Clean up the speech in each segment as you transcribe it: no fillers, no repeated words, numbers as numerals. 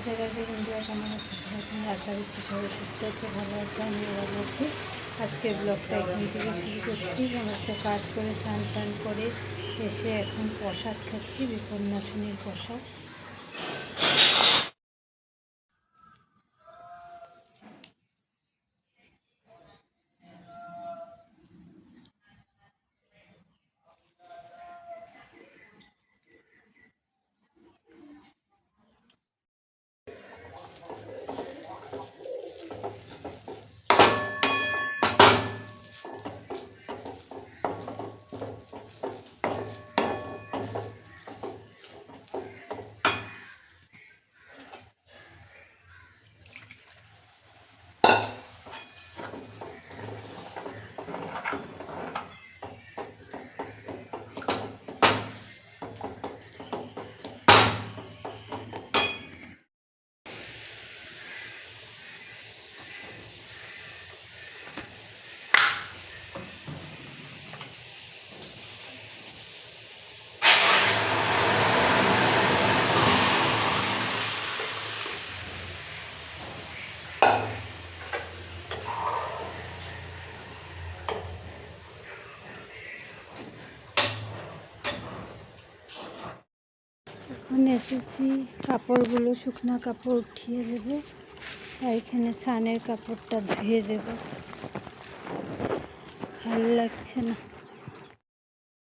রাধে রাধে বন্ধুরা, কেমন আছে সবাই? তোমরা আশা করছি সবাই সুস্থ আছে, ভালো আছে, আমিও ভালো আছি। আজকের ব্লগটা এখান থেকে শুরু করছি। সমস্ত কাজ করে স্নান টান করে এসে এখন প্রসাদ খাচ্ছি, বিপন্নাসনীর প্রসাদ। এখন এসেছি, কাপড়গুলো শুকনো কাপড় উঠিয়ে দেবো, আর এখানে স্নানের কাপড়টা ধুয়ে দেবো। ভালো লাগছে না,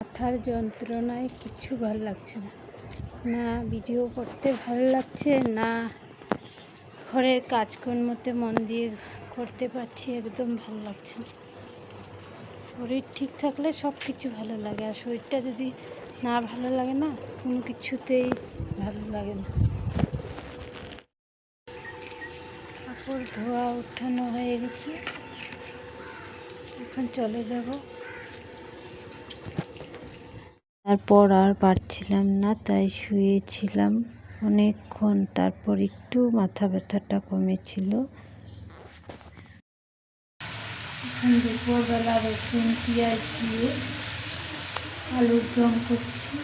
মাথার যন্ত্রণায় কিছু ভালো লাগছে না, না ভিডিও করতে ভালো লাগছে, না ঘরের কাজকর্মতে মন দিয়ে করতে পারছি, একদম ভালো লাগছে না। শরীর ঠিক থাকলে সব কিছু ভালো লাগে, আর শরীরটা যদি না ভালো লাগে না, কোনো কিছুতেই ভালো লাগে না। কাপড় ধোয়া উঠানো হয়ে গেছে, এখন চলে যাব। তারপর আর পারছিলাম না, তাই শুয়েছিলাম অনেকক্ষণ। তারপর একটু মাথা ব্যথাটা কমেছিল। এখন দুপুরবেলা রসুন পেঁয়াজ দিয়ে আলুর দম করছি।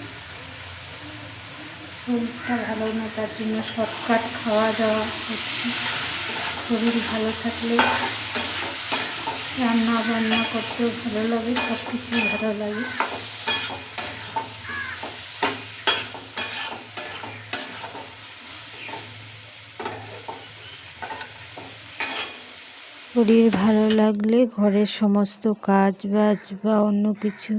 শরীরটা ভালো না, তার জন্য শর্টকাট খাওয়া দাওয়া করছি। শরীর ভালো থাকলে রান্না বান্না করতেও ভালো লাগে, সব কিছু ভালো লাগে। শরীর ভালো লাগলে ঘরের সমস্ত কাজ বাজ বা অন্য কিছু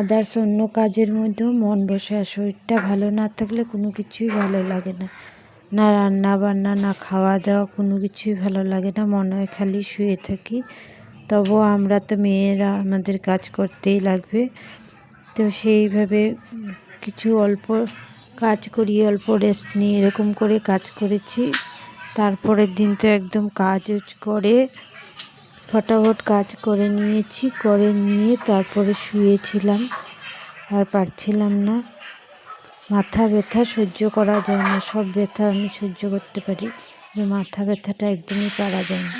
আদার্স অন্য কাজের মধ্যেও মন বসে। আর শরীরটা ভালো না থাকলে কোনো কিছুই ভালো লাগে না, না রান্না বান্না, না খাওয়া দাওয়া, কোনো কিছুই ভালো লাগে না। মনে হয় খালি শুয়ে থাকি। তবুও আমরা তো মেয়েরা, আমাদের কাজ করতেই লাগবে। তো সেইভাবে কিছু অল্প কাজ করি, অল্প রেস্ট নিয়ে এরকম করে কাজ করেছি। তারপরের দিন তো একদম কাজ করে ফটাফট কাজ করে নিয়েছি, করে নিয়ে তারপরে শুয়েছিলাম। আর পারছিলাম না, মাথা ব্যথা সহ্য করা যায় না। সব ব্যথা আমি সহ্য করতে পারি, মাথা ব্যথাটা একদমই পারা যায় না।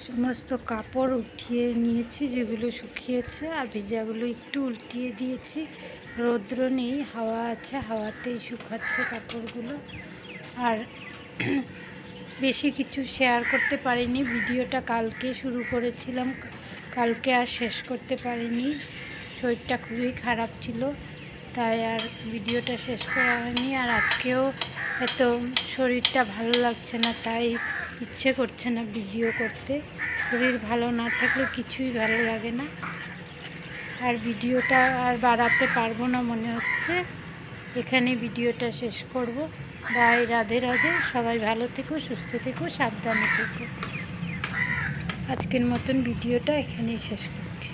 সমস্ত কাপড় উঠিয়ে নিয়েছি, যেগুলো শুকিয়েছে, আর ভেজাগুলো একটু উল্টিয়ে দিয়েছি। রৌদ্র নেই, হাওয়া আছে, হাওয়াতেই শুকাচ্ছে কাপড়গুলো। আর বেশি কিছু শেয়ার করতে পারিনি। ভিডিওটা কালকে শুরু করেছিলাম, কালকে আর শেষ করতে পারিনি। শরীরটা খুবই খারাপ ছিল, তাই আর ভিডিওটা শেষ করা হয়নি। আর আজকেও এত শরীরটা ভালো লাগছে না, তাই ইচ্ছে করছে না ভিডিও করতে। শরীর ভালো না থাকলে কিছুই ভালো লাগে না। আর ভিডিওটা আর বাড়াতে পারবো না মনে হচ্ছে, এখানে ভিডিওটা শেষ করব। বাই, রাধে রাধে। সবাই ভালো থেকো, সুস্থ থেকো, সাবধানে থেকো। আজকের মতন ভিডিওটা এখানেই শেষ করছি।